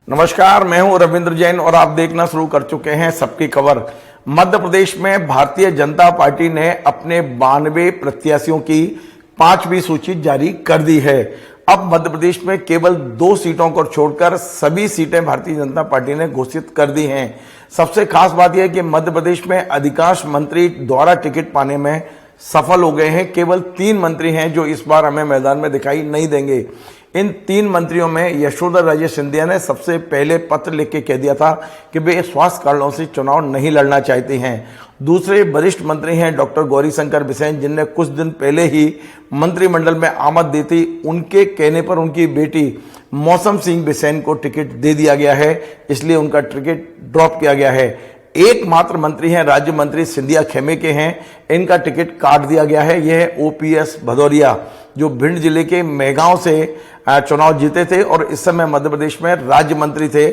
नमस्कार, मैं हूं रविंद्र जैन और आप देखना शुरू कर चुके हैं सबकी खबर। मध्य प्रदेश में भारतीय जनता पार्टी ने अपने 92 प्रत्याशियों की 5वीं सूची जारी कर दी है। अब मध्य प्रदेश में केवल 2 सीटों को छोड़कर सभी सीटें भारतीय जनता पार्टी ने घोषित कर दी हैं। सबसे खास बात यह है कि मध्य प्रदेश में अधिकांश मंत्री द्वारा टिकट पाने में सफल हो गए हैं। केवल 3 मंत्री हैं जो इस बार हमें मैदान में दिखाई नहीं देंगे। इन 3 मंत्रियों में यशोधरा राजे सिंधिया ने सबसे पहले पत्र लिख के कह दिया था कि वे स्वास्थ्य कारणों से चुनाव नहीं लड़ना चाहती हैं। दूसरे वरिष्ठ मंत्री हैं डॉक्टर गौरीशंकर बिसेन, जिनने कुछ दिन पहले ही मंत्रिमंडल में आमद दी थी। उनके कहने पर उनकी बेटी मौसम सिंह बिसेन को टिकट दे दिया गया है, इसलिए उनका टिकट ड्रॉप किया गया है। एकमात्र मंत्री हैं राज्य मंत्री सिंधिया खेमे के हैं, इनका टिकट काट दिया गया है। यह है ओपीएस भदौरिया, जो भिंड जिले के मेगांव से चुनाव जीते थे और इस समय मध्य प्रदेश में राज्य मंत्री थे।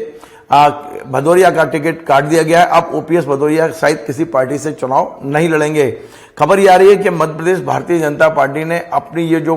भदौरिया का टिकट काट दिया गया है। अब ओपीएस भदौरिया शायद किसी पार्टी से चुनाव नहीं लड़ेंगे। खबर ये आ रही है कि मध्य प्रदेश भारतीय जनता पार्टी ने अपनी ये जो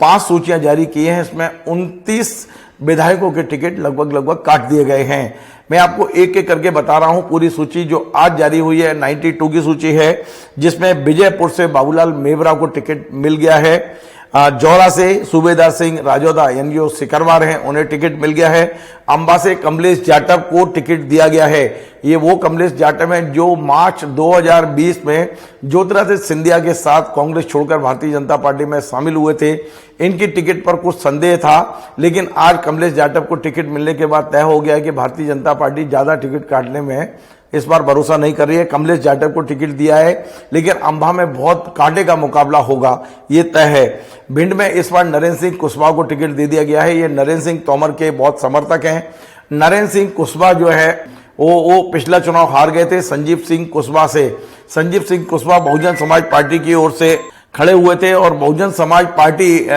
5 सूचियां जारी की हैं, इसमें 29 विधायकों के टिकट लगभग काट दिए गए हैं। मैं आपको एक एक करके बता रहा हूं। पूरी सूची जो आज जारी हुई है 92 की सूची है, जिसमें विजयपुर से बाबूलाल मेवरा को टिकट मिल गया है। जौरा से सूबेदार सिंह राजौदा यानी जो सिकरवार हैं उन्हें टिकट मिल गया है। अंबा से कमलेश जाटव को टिकट दिया गया है। ये वो कमलेश जाटव हैं जो मार्च 2020 में ज्योतिरादित्य सिंधिया के साथ कांग्रेस छोड़कर भारतीय जनता पार्टी में शामिल हुए थे। इनकी टिकट पर कुछ संदेह था, लेकिन आज कमलेश जाटव को टिकट मिलने के बाद तय हो गया है कि भारतीय जनता पार्टी ज्यादा टिकट काटने में इस बार भरोसा नहीं कर रही है। कमलेश जाटव को टिकट दिया है, लेकिन अंबा में बहुत कांटे का मुकाबला होगा, ये तय है। भिंड में इस बार नरेंद्र सिंह कुशवाहा को टिकट दे दिया गया है। ये नरेंद्र सिंह तोमर के बहुत समर्थक हैं। नरेंद्र सिंह कुशवाहा जो है वो पिछला चुनाव हार गए थे संजीव सिंह कुशवाहा से। संजीव सिंह कुशवाहा बहुजन समाज पार्टी की ओर से खड़े हुए थे और बहुजन समाज पार्टी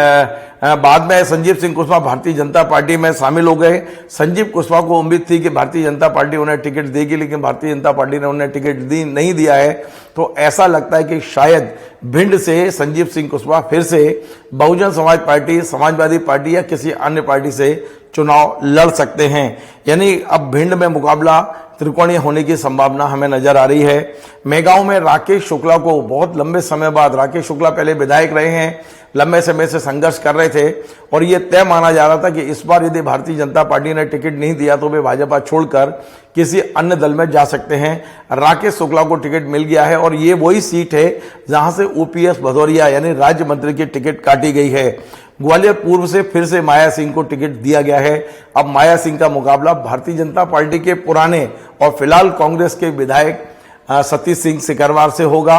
बाद में संजीव सिंह कुशवाहा भारतीय जनता पार्टी में शामिल हो गए। संजीव कुशवाहा को उम्मीद थी कि भारतीय जनता पार्टी उन्हें टिकट देगी, लेकिन भारतीय जनता पार्टी ने उन्हें टिकट नहीं दिया है। तो ऐसा लगता है कि शायद भिंड से संजीव सिंह कुशवाहा फिर से बहुजन समाज पार्टी, समाजवादी पार्टी या किसी अन्य पार्टी से चुनाव लड़ सकते हैं। यानी अब भिंड में मुकाबला त्रिकोणीय होने की संभावना हमें नजर आ रही है। मेगांव में राकेश शुक्ला को बहुत लंबे समय बाद, राकेश शुक्ला पहले विधायक रहे हैं, लंबे समय से संघर्ष कर रहे थे और ये तय माना जा रहा था कि इस बार यदि भारतीय जनता पार्टी ने टिकट नहीं दिया तो वे भाजपा छोड़कर किसी अन्य दल में जा सकते हैं। राकेश शुक्ला को टिकट मिल गया है और ये वही सीट है जहां से ओपीएस भदौरिया यानी राज्य मंत्री की टिकट काटी गई है। ग्वालियर पूर्व से फिर से माया सिंह को टिकट दिया गया है। अब माया सिंह का मुकाबला भारतीय जनता पार्टी के पुराने और फिलहाल कांग्रेस के विधायक सतीश सिंह सिकरवार से होगा।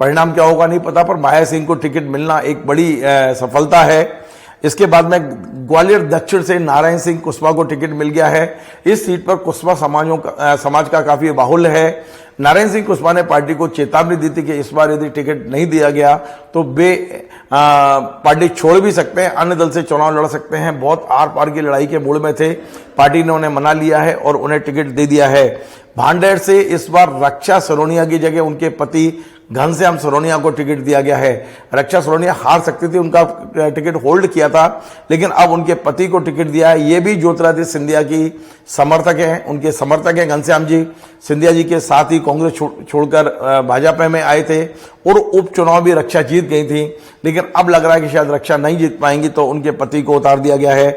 परिणाम क्या होगा नहीं पता, पर माया सिंह को टिकट मिलना एक बड़ी सफलता है। इसके बाद में ग्वालियर दक्षिण से नारायण सिंह कुशवाहा को टिकट मिल गया है। इस सीट पर कुशवाहा समाज का काफी बाहुल्य है। नारायण सिंह कुशवाहा ने पार्टी को चेतावनी दी थी कि इस बार यदि टिकट नहीं दिया गया तो वे पार्टी छोड़ भी सकते हैं, अन्य दल से चुनाव लड़ सकते हैं। बहुत आर पार की लड़ाई के मूड में थे, पार्टी ने उन्हें मना लिया है और उन्हें टिकट दे दिया है। भांडेर से इस बार रक्षा सरोनिया की जगह उनके पति घनश्याम सरोनिया को टिकट दिया गया है। रक्षा सरोनिया हार सकती थी, उनका टिकट होल्ड किया था, लेकिन अब उनके पति को टिकट दिया है। ये भी ज्योतिरादित्य सिंधिया की समर्थक हैं, उनके समर्थक हैं घनश्याम जी। सिंधिया जी के साथ ही कांग्रेस छोड़कर भाजपा में आए थे और उपचुनाव भी रक्षा जीत गई थी, लेकिन अब लग रहा है कि शायद रक्षा नहीं जीत पाएंगी, तो उनके पति को उतार दिया गया है।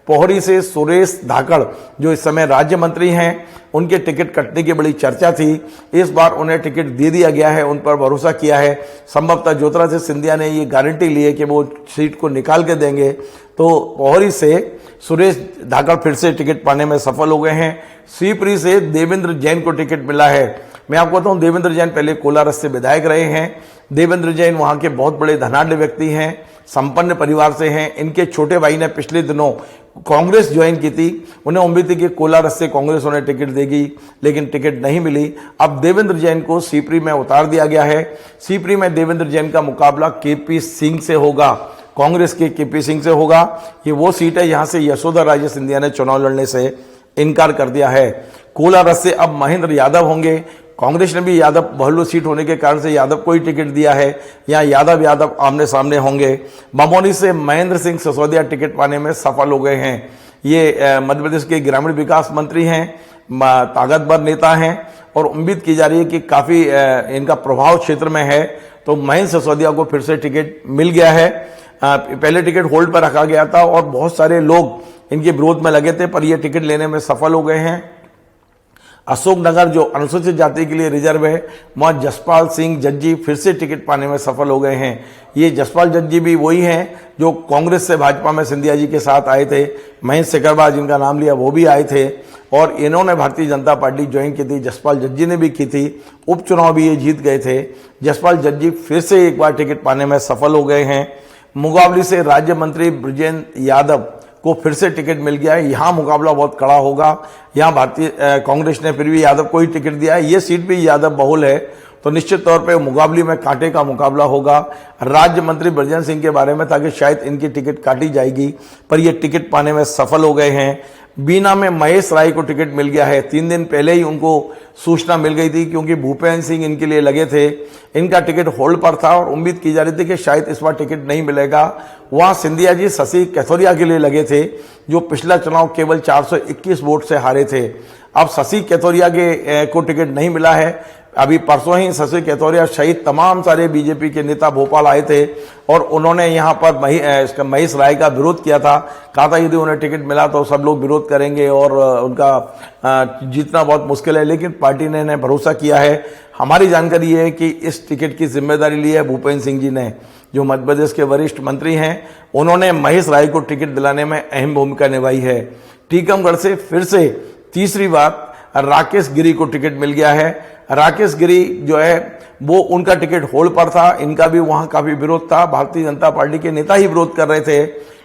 पोहरी से सुरेश धाकड़ जो इस समय राज्य मंत्री हैं, उनके टिकट कटने की बड़ी चर्चा थी। इस बार उन्हें टिकट दे दिया गया है, उन पर भरोसा किया है। संभवतः ज्योतिरादित्य सिंधिया ने ये गारंटी ली है कि वो सीट को निकाल के देंगे। तो पोहरी से सुरेश धाकड़ फिर से टिकट पाने में सफल हो गए हैं। शिवपुरी से देवेंद्र जैन को टिकट मिला है। मैं आपको बताऊं, देवेंद्र जैन पहले कोलारस से विधायक रहे हैं। देवेंद्र जैन वहां के बहुत बड़े धनाढ्य व्यक्ति हैं, संपन्न परिवार से हैं। इनके छोटे भाई ने पिछले दिनों कांग्रेस ज्वाइन की थी। उन्हें उम्मीद थी कि कोलारस से कांग्रेस उन्हें टिकट देगी, लेकिन टिकट नहीं मिली। अब देवेंद्र जैन को शिवपुरी में उतार दिया गया है। शिवपुरी में देवेंद्र जैन का मुकाबला केपी सिंह से होगा, कांग्रेस के केपी सिंह से होगा। ये वो सीट है यहां से यशोधरा राजे सिंधिया ने चुनाव लड़ने से इनकार कर दिया है। कोलारस से अब महेंद्र यादव होंगे। कांग्रेस ने भी यादव बहुल्य सीट होने के कारण से यादव को ही टिकट दिया है। यहाँ यादव आमने सामने होंगे। बमौली से महेंद्र सिंह सिसोदिया टिकट पाने में सफल हो गए हैं। ये मध्य प्रदेश के ग्रामीण विकास मंत्री हैं, ताकतवर नेता हैं और उम्मीद की जा रही है कि काफ़ी इनका प्रभाव क्षेत्र में है। तो महेंद्र सिसोदिया को फिर से टिकट मिल गया है। पहले टिकट होल्ड पर रखा गया था और बहुत सारे लोग इनके विरोध में लगे थे, पर ये टिकट लेने में सफल हो गए हैं। अशोकनगर जो अनुसूचित जाति के लिए रिजर्व है, वहाँ जसपाल सिंह जज्जी फिर से टिकट पाने में सफल हो गए हैं। ये जसपाल जज्जी भी वही हैं जो कांग्रेस से भाजपा में सिंधिया जी के साथ आए थे। महेश सिकरवार जिनका नाम लिया वो भी आए थे और इन्होंने भारतीय जनता पार्टी ज्वाइन की थी। जसपाल जज्जी ने भी की थी, उपचुनाव भी ये जीत गए थे। जसपाल जज्जी फिर से एक बार टिकट पाने में सफल हो गए हैं। मुंगावली से राज्य मंत्री बृजेंद्र यादव को फिर से टिकट मिल गया है। यहाँ मुकाबला बहुत कड़ा होगा। यहाँ भारतीय कांग्रेस ने फिर भी यादव को ही टिकट दिया है। ये सीट भी यादव बहुल है, तो निश्चित तौर पे मुकाबले में कांटे का मुकाबला होगा। राज्य मंत्री बृजेंद्र सिंह के बारे में था कि शायद इनकी टिकट काटी जाएगी, पर ये टिकट पाने में सफल हो गए हैं। बीना में महेश राय को टिकट मिल गया है। 3 दिन पहले ही उनको सूचना मिल गई थी, क्योंकि भूपेंद्र सिंह इनके लिए लगे थे। इनका टिकट होल्ड पर था और उम्मीद की जा रही थी कि शायद इस बार टिकट नहीं मिलेगा। वहाँ सिंधिया जी शशि कैथोरिया के लिए लगे थे, जो पिछला चुनाव केवल 421 वोट से हारे थे। अब शशि कैथोरिया को टिकट नहीं मिला है। अभी परसों ही शशि कैथोरिया सहित तमाम सारे बीजेपी के नेता भोपाल आए थे और उन्होंने यहाँ पर महेश राय का विरोध किया था। कहा था यदि उन्हें टिकट मिला तो सब लोग विरोध करेंगे और उनका जीतना बहुत मुश्किल है, लेकिन पार्टी ने इन्हें भरोसा किया है। हमारी जानकारी ये है कि इस टिकट की जिम्मेदारी ली है भूपेंद्र सिंह जी ने, जो मध्य प्रदेश के वरिष्ठ मंत्री हैं। उन्होंने महेश राय को टिकट दिलाने में अहम भूमिका निभाई है। टीकमगढ़ से फिर से तीसरी बार राकेश गिरी को टिकट मिल गया है। राकेश गिरी जो है वो उनका टिकट होल्ड पर था। इनका भी वहां काफी विरोध था, भारतीय जनता पार्टी के नेता ही विरोध कर रहे थे,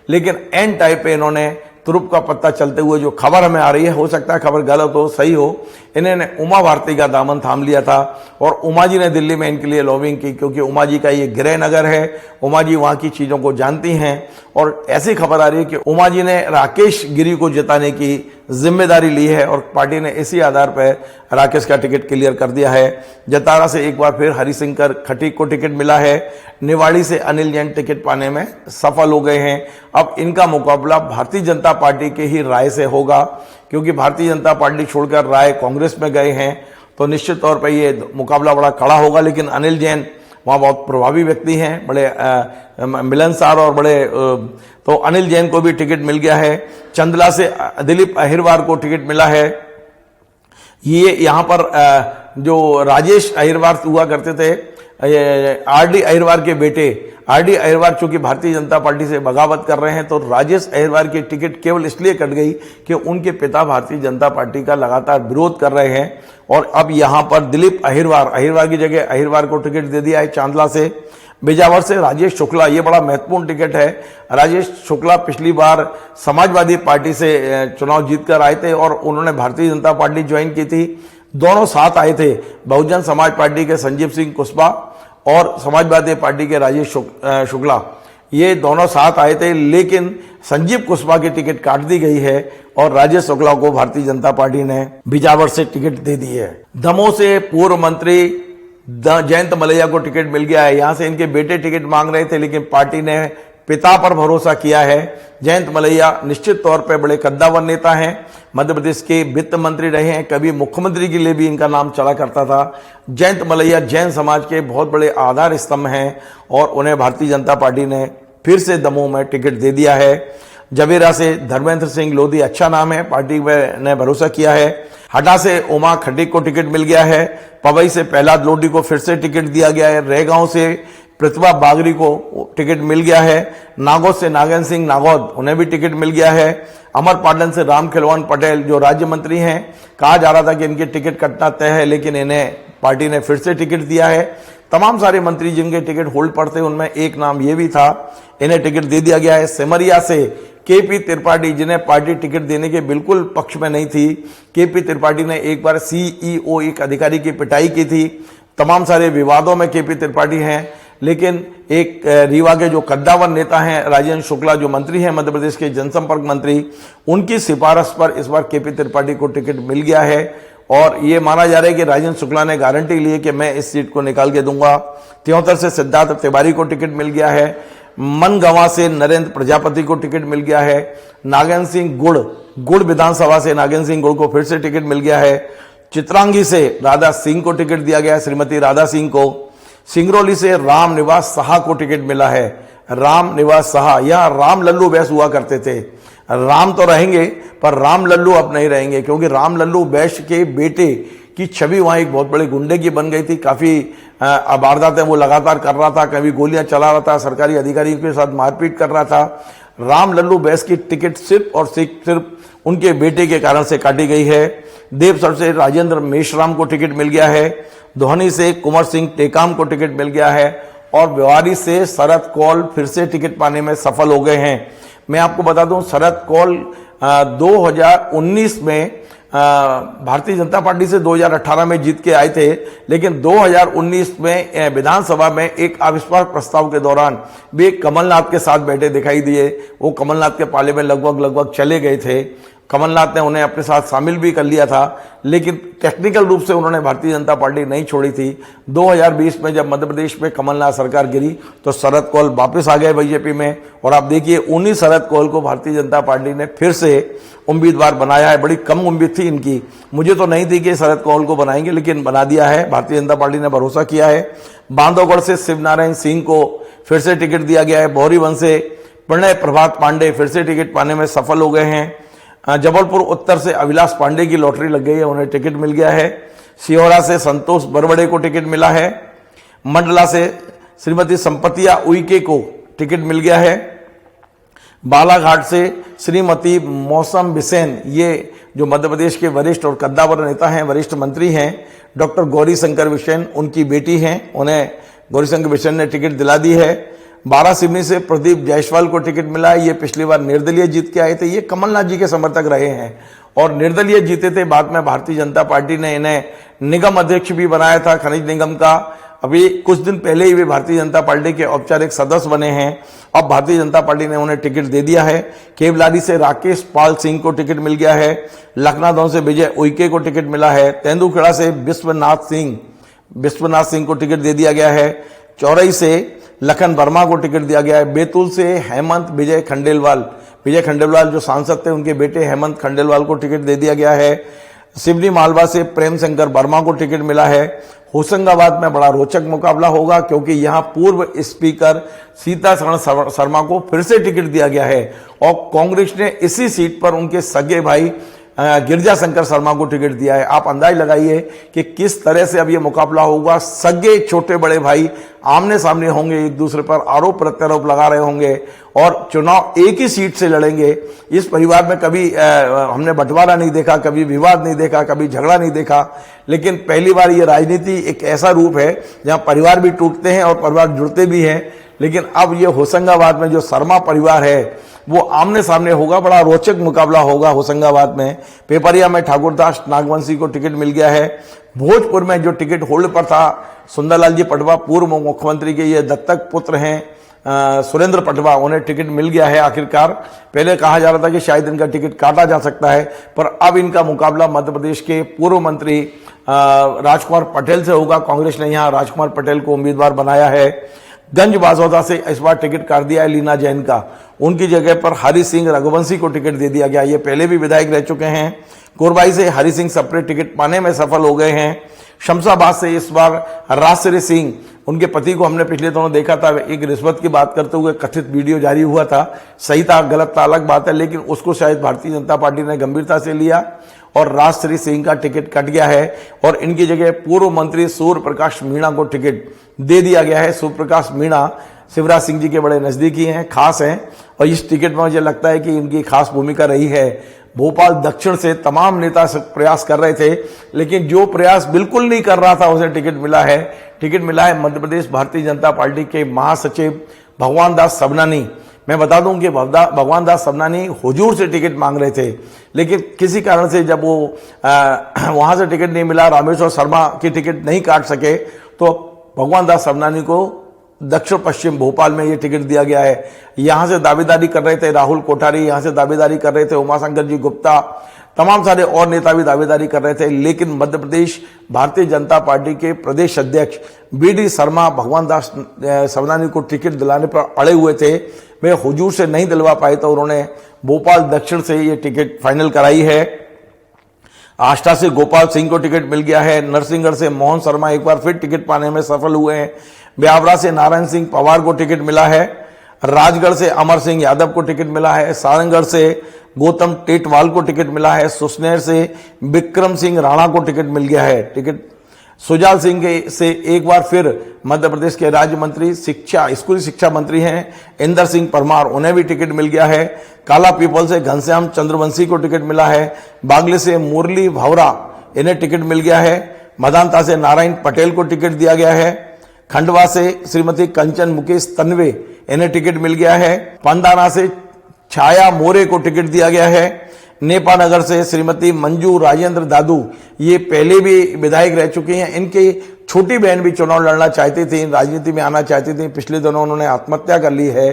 लेकिन एंड टाइम पे इन्होंने तुरुप का पत्ता चलते हुए जो खबर हमें आ रही है, हो सकता है खबर गलत हो सही हो, इन्होंने उमा भारती का दामन थाम लिया था और उमा जी ने दिल्ली में इनके लिए लॉबिंग की, क्योंकि उमा जी का ये गृह नगर है। उमा जी वहां की चीजों को जानती हैं और ऐसी खबर आ रही है कि उमा जी ने राकेश गिरी को जिताने की जिम्मेदारी ली है और पार्टी ने इसी आधार पर राकेश का टिकट क्लियर कर दिया है। जतारा से एक बार फिर हरिशंकर खटीक को टिकट मिला है। निवाड़ी से अनिल जैन टिकट पाने में सफल हो गए हैं। अब इनका मुकाबला भारतीय जनता पार्टी के ही राय से होगा, क्योंकि भारतीय जनता पार्टी छोड़कर राय कांग्रेस में गए हैं, तो निश्चित तौर पर यह मुकाबला बड़ा कड़ा होगा। लेकिन अनिल जैन वहाँ बहुत प्रभावी व्यक्ति हैं, बड़े मिलनसार और बड़े, तो अनिल जैन को भी टिकट मिल गया है। चंदला से दिलीप अहिरवार को टिकट मिला है। ये यहाँ पर जो राजेश अहिरवार हुआ करते थे, आरडी अहिरवार के बेटे, आरडी अहिरवार चूंकि भारतीय जनता पार्टी से बगावत कर रहे हैं, तो राजेश अहिरवार की टिकट केवल इसलिए कट गई कि उनके पिता भारतीय जनता पार्टी का लगातार विरोध कर रहे हैं और अब यहां पर दिलीप अहिरवार की जगह अहिरवार को टिकट दे दिया है। चांदला से बिजावर से राजेश शुक्ला, ये बड़ा महत्वपूर्ण टिकट है। राजेश शुक्ला पिछली बार समाजवादी पार्टी से चुनाव जीतकर आए थे और उन्होंने भारतीय जनता पार्टी ज्वाइन की थी। दोनों साथ आए थे, बहुजन समाज पार्टी के संजीव सिंह कुशवाहा और समाजवादी पार्टी के राजेश शुक्ला, ये दोनों साथ आए थे, लेकिन संजीव कुशवाहा की टिकट काट दी गई है और राजेश शुक्ला को भारतीय जनता पार्टी ने बिजावर से टिकट दे दी है। दमोह से पूर्व मंत्री जयंत मलैया को टिकट मिल गया है। यहां से इनके बेटे टिकट मांग रहे थे, लेकिन पार्टी ने पिता पर भरोसा किया है। जयंत मलैया निश्चित तौर पर बड़े कद्दावर नेता हैं, मध्य प्रदेश के वित्त मंत्री रहे हैं, कभी मुख्यमंत्री के लिए भी इनका नाम चला करता था। जयंत मलैया जैन समाज के बहुत बड़े आधार स्तंभ हैं और उन्हें भारतीय जनता पार्टी ने फिर से दमोह में टिकट दे दिया है। जवेरा से धर्मेंद्र सिंह लोधी, अच्छा नाम है, पार्टी ने भरोसा किया है। हटा से उमा खटीक को टिकट मिल गया है। पवई से प्रहलाद लोधी को फिर से टिकट दिया गया है। रेगांव से प्रतिभा बागरी को टिकट मिल गया है। नागौद से नागेंद्र सिंह नागौद, उन्हें भी टिकट मिल गया है। अमरपाटन से राम खिलवान पटेल जो राज्य मंत्री हैं, कहा जा रहा था कि इनके टिकट कटना तय है, लेकिन इन्हें पार्टी ने फिर से टिकट दिया है। तमाम सारे मंत्री जिनके टिकट होल्ड पर थे, उनमें एक नाम ये भी था, इन्हें टिकट दे दिया गया है। सिमरिया से केपी त्रिपाठी, जिन्हें पार्टी टिकट देने के बिल्कुल पक्ष में नहीं थी, केपी त्रिपाठी ने एक बार सीईओ एक अधिकारी की पिटाई की थी। तमाम सारे विवादों में केपी त्रिपाठी हैं, लेकिन एक रीवा के जो कद्दावर नेता हैं राजेंद्र शुक्ला, जो मंत्री हैं मध्य प्रदेश के जनसंपर्क मंत्री, उनकी सिफारिश पर इस बार केपी त्रिपाठी को टिकट मिल गया है और ये माना जा रहा है कि राजेंद्र शुक्ला ने गारंटी ली है कि मैं इस सीट को निकाल के दूंगा। 73 से सिद्धार्थ तिवारी को टिकट मिल गया है। मनगवा से नरेंद्र प्रजापति को टिकट मिल गया है। नागेंद्र सिंह गुड़ विधानसभा से नागेंद्र सिंह गुड़ को फिर से टिकट मिल गया है। चित्रांगी से राधा सिंह को टिकट दिया गया है, श्रीमती राधा सिंह को। सिंगरौली से राम निवास साहा को टिकट मिला है। राम निवास साहा, यहाँ राम लल्लू बैस हुआ करते थे। राम तो रहेंगे पर राम लल्लू अब नहीं रहेंगे, क्योंकि राम लल्लू बैस के बेटे की छवि वहां एक बहुत बड़े गुंडे की बन गई थी। काफी वारदातें वो लगातार कर रहा था, कभी गोलियां चला रहा था, सरकारी अधिकारियों के साथ मारपीट कर रहा था। राम लल्लू बैस की टिकट सिर्फ और सिर्फ उनके बेटे के कारण से काटी गई है। देवसर से राजेंद्र मेश्राम को टिकट मिल गया है। दोहनी से कुंवर सिंह टेकाम को टिकट मिल गया है और व्यवहारी से शरद कौल फिर से टिकट पाने में सफल हो गए हैं। मैं आपको बता दूं, शरद कौल 2019 में भारतीय जनता पार्टी से 2018 में जीत के आए थे, लेकिन 2019 में विधानसभा में एक अविश्वास प्रस्ताव के दौरान वे कमलनाथ के साथ बैठे दिखाई दिए। वो कमलनाथ के पाले में लगभग चले गए थे। कमलनाथ ने उन्हें अपने साथ शामिल भी कर लिया था, लेकिन टेक्निकल रूप से उन्होंने भारतीय जनता पार्टी नहीं छोड़ी थी। 2020 में जब मध्य प्रदेश में कमलनाथ सरकार गिरी तो शरद कौल वापस आ गए बीजेपी में, और आप देखिए उन्हीं शरद कौल को भारतीय जनता पार्टी ने फिर से उम्मीदवार बनाया है। बड़ी कम उम्मीद थी इनकी, मुझे तो नहीं थी कि शरद कौल को बनाएंगे, लेकिन बना दिया है। भारतीय जनता पार्टी ने भरोसा किया है। बांधवगढ़ से शिवनारायण सिंह को फिर से टिकट दिया गया है। बौरीवंश से प्रणय प्रभात पांडे फिर से टिकट पाने में सफल हो गए हैं। जबलपुर उत्तर से अविलास पांडे की लॉटरी लग गई है, उन्हें टिकट मिल गया है। सिहोरा से संतोष बरबड़े को टिकट मिला है। मंडला से श्रीमती संपतिया उइके को टिकट मिल गया है। बालाघाट से श्रीमती मौसम बिसेन, ये जो मध्य प्रदेश के वरिष्ठ और कद्दावर नेता हैं, वरिष्ठ मंत्री हैं, डॉक्टर गौरी शंकर बिसेन उनकी बेटी हैं, उन्हें गौरी शंकर बिसेन ने टिकट दिला दी है। बारासिवनी से प्रदीप जायसवाल को टिकट मिला है। ये पिछली बार निर्दलीय जीत के आए थे। ये कमलनाथ जी के समर्थक रहे हैं और निर्दलीय जीते थे। बाद में भारतीय जनता पार्टी ने इन्हें निगम अध्यक्ष भी बनाया था खनिज निगम का। अभी कुछ दिन पहले ही वे भारतीय जनता पार्टी के औपचारिक सदस्य बने हैं। अब भारतीय जनता पार्टी ने उन्हें टिकट दे दिया है। केवलारी से राकेश पाल सिंह को टिकट मिल गया है। लखनादौन से विजय उइके को टिकट मिला है। तेंदुखेड़ा से विश्वनाथ सिंह को टिकट दे दिया गया है। चौरई से लखन वर्मा को टिकट दिया गया है। बैतूल से हेमंत विजय खंडेलवाल जो सांसद थे, उनके बेटे हेमंत खंडेलवाल को टिकट दे दिया गया है। सिवनी मालवा से प्रेम शंकर वर्मा को टिकट मिला है। होशंगाबाद में बड़ा रोचक मुकाबला होगा, क्योंकि यहां पूर्व स्पीकर सीतासरण शर्मा को फिर से टिकट दिया गया है और कांग्रेस ने इसी सीट पर उनके सगे भाई गिरजा शंकर शर्मा को टिकट दिया है। आप अंदाज लगाइए कि किस तरह से अब ये मुकाबला होगा। सगे छोटे बड़े भाई आमने सामने होंगे, एक दूसरे पर आरोप प्रत्यारोप लगा रहे होंगे और चुनाव एक ही सीट से लड़ेंगे। इस परिवार में कभी हमने बंटवारा नहीं देखा, कभी विवाद नहीं देखा, कभी झगड़ा नहीं देखा, लेकिन पहली बार ये राजनीति एक ऐसा रूप है जहां परिवार भी टूटते हैं और परिवार जुड़ते भी हैं। लेकिन अब ये होशंगाबाद में जो शर्मा परिवार है वो आमने सामने होगा। बड़ा रोचक मुकाबला होगा होशंगाबाद में। पेपरिया में ठाकुरदास नागवंशी को टिकट मिल गया है। भोजपुर में जो टिकट होल्ड पर था, सुंदरलाल जी पटवा पूर्व मुख्यमंत्री के ये दत्तक पुत्र हैं सुरेंद्र पटवा, उन्हें टिकट मिल गया है आखिरकार। पहले कहा जा रहा था कि शायद इनका टिकट काटा जा सकता है, पर अब इनका मुकाबला मध्य प्रदेश के पूर्व मंत्री राजकुमार पटेल से होगा। कांग्रेस ने यहाँ राजकुमार पटेल को उम्मीदवार बनाया है। गंज बाजौदा से इस बार टिकट काट दिया है लीना जैन का। उनकी जगह पर हरि सिंह रघुवंशी को टिकट दे दिया गया। ये पहले भी विधायक रह चुके हैं। कोरबाई से हरि सिंह सेपरेट टिकट पाने में सफल हो गए हैं। शमशाबाद से इस बार राजश्री सिंह, उनके पति को हमने पिछले दिनों देखा था, एक रिश्वत की बात करते हुए कथित वीडियो जारी हुआ था। सही था गलत था अलग बात है, लेकिन उसको शायद भारतीय जनता पार्टी ने गंभीरता से लिया और राजश्री सिंह का टिकट कट गया है और इनकी जगह पूर्व मंत्री सूर्य प्रकाश मीणा को टिकट दे दिया गया है। सूर्य प्रकाश मीणा शिवराज सिंह जी के बड़े नजदीकी हैं, खास हैं, और इस टिकट में मुझे लगता है कि इनकी खास भूमिका रही है। भोपाल दक्षिण से तमाम नेता प्रयास कर रहे थे, लेकिन जो प्रयास बिल्कुल नहीं कर रहा था उसे टिकट मिला है। टिकट मिला है मध्य प्रदेश भारतीय जनता पार्टी के महासचिव भगवान दास सबनानी। मैं बता दूं कि भगवान दास सबनानी हुजूर से टिकट मांग रहे थे, लेकिन किसी कारण से जब वो वहां से टिकट नहीं मिला, रामेश्वर शर्मा की टिकट नहीं काट सके, तो भगवान दास सबनानी को दक्षिण पश्चिम भोपाल में ये टिकट दिया गया है। यहां से दावेदारी कर रहे थे राहुल कोठारी, यहां से दावेदारी कर रहे थे उमाशंकर जी गुप्ता, तमाम सारे और नेता भी दावेदारी कर रहे थे, लेकिन मध्य प्रदेश भारतीय जनता पार्टी के प्रदेश अध्यक्ष बीडी शर्मा भगवान दास सवनानी को टिकट दिलाने पर अड़े हुए थे। वे हुजूर से नहीं दिलवा पाए तो उन्होंने भोपाल दक्षिण से ये टिकट फाइनल कराई है। आष्टा से गोपाल सिंह को टिकट मिल गया है। नरसिंहगढ़ से मोहन शर्मा एक बार फिर टिकट पाने में सफल हुए हैं। ब्यावरा से नारायण सिंह पवार को टिकट मिला है। राजगढ़ से अमर सिंह यादव को टिकट मिला है। सारंगढ़ से गौतम टेटवाल को टिकट मिला है। सुसनेर से विक्रम सिंह राणा को टिकट मिल गया है। टिकट सुजाल सिंह से एक बार फिर मध्य प्रदेश के राज्य मंत्री स्कूली शिक्षा मंत्री हैं इंदर सिंह परमार, उन्हें भी टिकट मिल गया है। काला पीपल से घनश्याम चंद्रवंशी को टिकट मिला है। बागले से मुरली भावरा, इन्हें टिकट मिल गया है। मदांता से नारायण पटेल को टिकट दिया गया है। खंडवा से श्रीमती कंचन मुकेश तन्वे, इन्हें टिकट मिल गया है। पंडारा से छाया मोरे को टिकट दिया गया है। नेपानगर से श्रीमती मंजू राजेंद्र दादू, ये पहले भी विधायक रह चुकी हैं। इनकी छोटी बहन भी चुनाव लड़ना चाहती थी, राजनीति में आना चाहती थी। पिछले दिनों उन्होंने आत्महत्या कर ली है,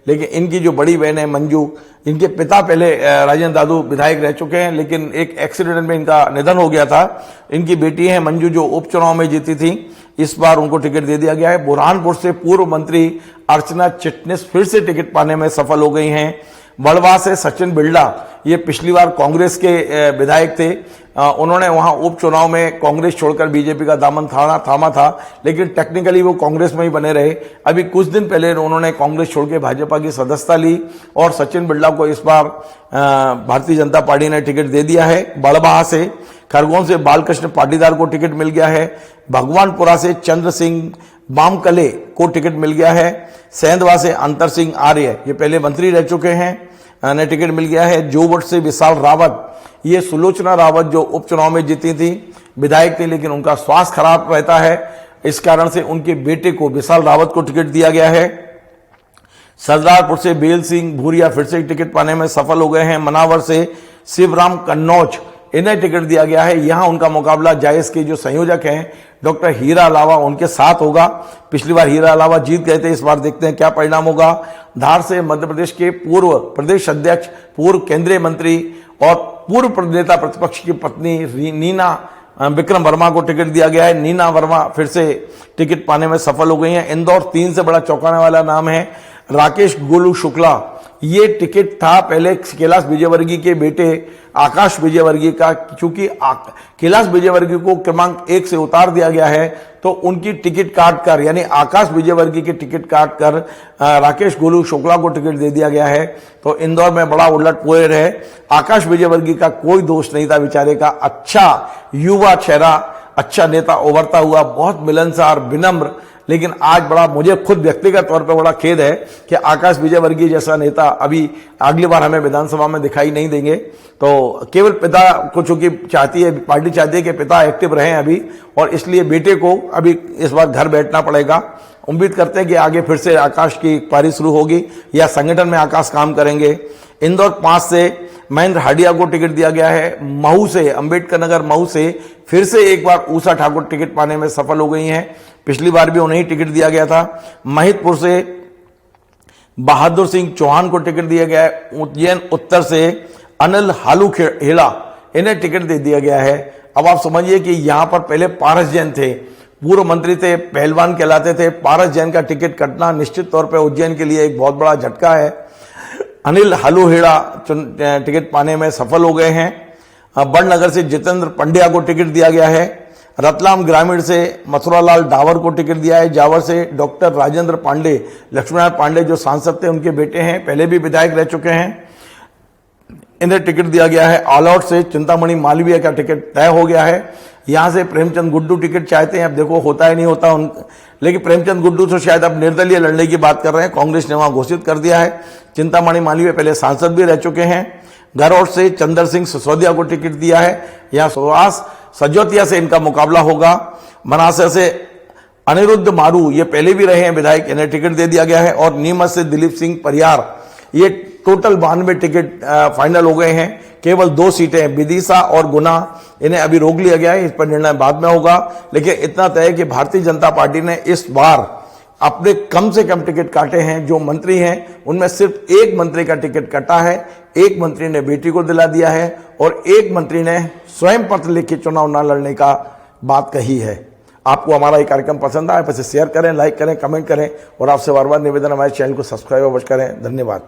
लेकिन इनकी जो बड़ी बहन है मंजू, इनके पिता पहले राजेंद्र दादू विधायक रह चुके हैं, लेकिन एक एक्सीडेंट में इनका निधन हो गया था। इनकी बेटी है मंजू जो उपचुनाव में जीती थी, इस बार उनको टिकट दे दिया गया है। बुरहानपुर से पूर्व मंत्री अर्चना चिटनिस फिर से टिकट पाने में सफल हो गई हैं। बड़वा से सचिन बिरला, ये पिछली बार कांग्रेस के विधायक थे, उन्होंने वहां उपचुनाव में कांग्रेस छोड़कर बीजेपी का दामन थामा था, लेकिन टेक्निकली वो कांग्रेस में ही बने रहे। अभी कुछ दिन पहले उन्होंने कांग्रेस छोड़ के भाजपा की सदस्यता ली और सचिन बिरला को इस बार भारतीय जनता पार्टी ने टिकट दे दिया है। बड़बाहा से खरगोन से बालकृष्ण पाटीदार को टिकट मिल गया है। भगवानपुरा से चंद्र सिंह बामकले को टिकट मिल गया है। सेंधवा से अंतर सिंह आर्य, ये पहले मंत्री रह चुके हैं, ने टिकट मिल गया है। जोवट से विशाल रावत, ये सुलोचना रावत जो उपचुनाव में जीती थी, विधायक थी, लेकिन उनका स्वास्थ्य खराब रहता है, इस कारण से उनके बेटे को विशाल रावत को टिकट दिया गया है। सरदारपुर से बेल सिंह भूरिया फिर से टिकट पाने में सफल हो गए हैं। मनावर से शिवराम कन्नौज, इन्हें टिकट दिया गया है। यहां उनका मुकाबला जायस के जो संयोजक हैं डॉक्टर हीरा अलावा, उनके साथ होगा। पिछली बार हीरा अलावा जीत गए थे, इस बार देखते हैं क्या परिणाम होगा। धार से मध्य प्रदेश के पूर्व प्रदेश अध्यक्ष, पूर्व केंद्रीय मंत्री और पूर्व नेता प्रतिपक्ष की पत्नी नीना विक्रम वर्मा को टिकट दिया गया है। नीना वर्मा फिर से टिकट पाने में सफल हो गई हैं। इंदौर 3 से बड़ा चौंकाने वाला नाम है राकेश गोलू शुक्ला, ये टिकट था पहले कैलाश विजयवर्गीय के बेटे आकाश विजयवर्गीय का, क्योंकि कैलाश विजयवर्गीय को क्रमांक 1 से उतार दिया गया है, तो उनकी टिकट काट कर, यानी आकाश विजयवर्गीय की टिकट काट कर राकेश गोलू शुक्ला को टिकट दे दिया गया है। तो इंदौर में बड़ा उलटफेर है। आकाश विजयवर्गीय का कोई दोष नहीं था बेचारे का, अच्छा युवा चेहरा, अच्छा नेता उभरता हुआ, बहुत मिलनसार, विनम्र, लेकिन आज बड़ा मुझे खुद व्यक्तिगत तौर पर बड़ा खेद है कि आकाश विजयवर्गीय जैसा नेता अभी अगली बार हमें विधानसभा में दिखाई नहीं देंगे। तो केवल पिता को चूंकि चाहती है, पार्टी चाहती है कि पिता एक्टिव रहें अभी, और इसलिए बेटे को अभी इस बार घर बैठना पड़ेगा। उम्मीद करते हैं कि आगे फिर से आकाश की पारी शुरू होगी या संगठन में आकाश काम करेंगे। इंदौर 5 से महेंद्र हाडिया को टिकट दिया गया है। महू से, अंबेडकर नगर महू से फिर से एक बार ऊषा ठाकुर टिकट पाने में सफल हो गई हैं, पिछली बार भी उन्हें टिकट दिया गया था। महिदपुर से बहादुर सिंह चौहान को टिकट दिया गया है। उज्जैन उत्तर से अनिल हालू हेड़ा, इन्हें टिकट दे दिया गया है। अब आप समझिए कि यहां पर पहले पारस जैन थे, पूर्व मंत्री थे, पहलवान कहलाते थे। पारस जैन का टिकट कटना निश्चित तौर पर उज्जैन के लिए एक बहुत बड़ा झटका है। अनिल हालूहेड़ा टिकट पाने में सफल हो गए हैं। बड़नगर से जितेंद्र पंड्या को टिकट दिया गया है। रतलाम ग्रामीण से मथुरालाल डावर को टिकट दिया है। जावर से डॉक्टर राजेंद्र पांडे, लक्ष्मीनारायण पांडे जो सांसद थे उनके बेटे हैं, पहले भी विधायक रह चुके हैं, इन्हें टिकट दिया गया है। आलौट से चिंतामणि मालवीय का टिकट तय हो गया है। यहां से प्रेमचंद गुड्डू टिकट चाहते हैं, अब देखो होता है नहीं होता लेकिन प्रेमचंद गुड्डू तो शायद अब निर्दलीय लड़ने की बात कर रहे हैं, कांग्रेस ने वहां घोषित कर दिया है। चिंतामणि मालवीय पहले सांसद भी रह चुके हैं। गरौट से चंद्र सिंह सिसोदिया को टिकट दिया है। यहाँ सुहास सजोतिया से इनका मुकाबला होगा। मनासा से अनिरुद्ध मारू, ये पहले भी रहे हैं विधायक, इन्हें टिकट दे दिया गया है। और नीमच से दिलीप सिंह परियार, ये टोटल 92 टिकट फाइनल हो गए हैं। केवल 2 सीटें विदिशा और गुना, इन्हें अभी रोक लिया गया है, इस पर निर्णय बाद में होगा। लेकिन इतना तय है कि भारतीय जनता पार्टी ने इस बार अपने कम से कम टिकट काटे हैं। जो मंत्री हैं उनमें सिर्फ एक मंत्री का टिकट कटा है, एक मंत्री ने बेटी को दिला दिया है और एक मंत्री ने स्वयं पत्र लिख के चुनाव न लड़ने का बात कही है। आपको हमारा ये कार्यक्रम पसंद आए तो इसे शेयर करें, लाइक करें, कमेंट करें और आपसे बार बार निवेदन, हमारे चैनल को सब्सक्राइब अवश्य करें। धन्यवाद।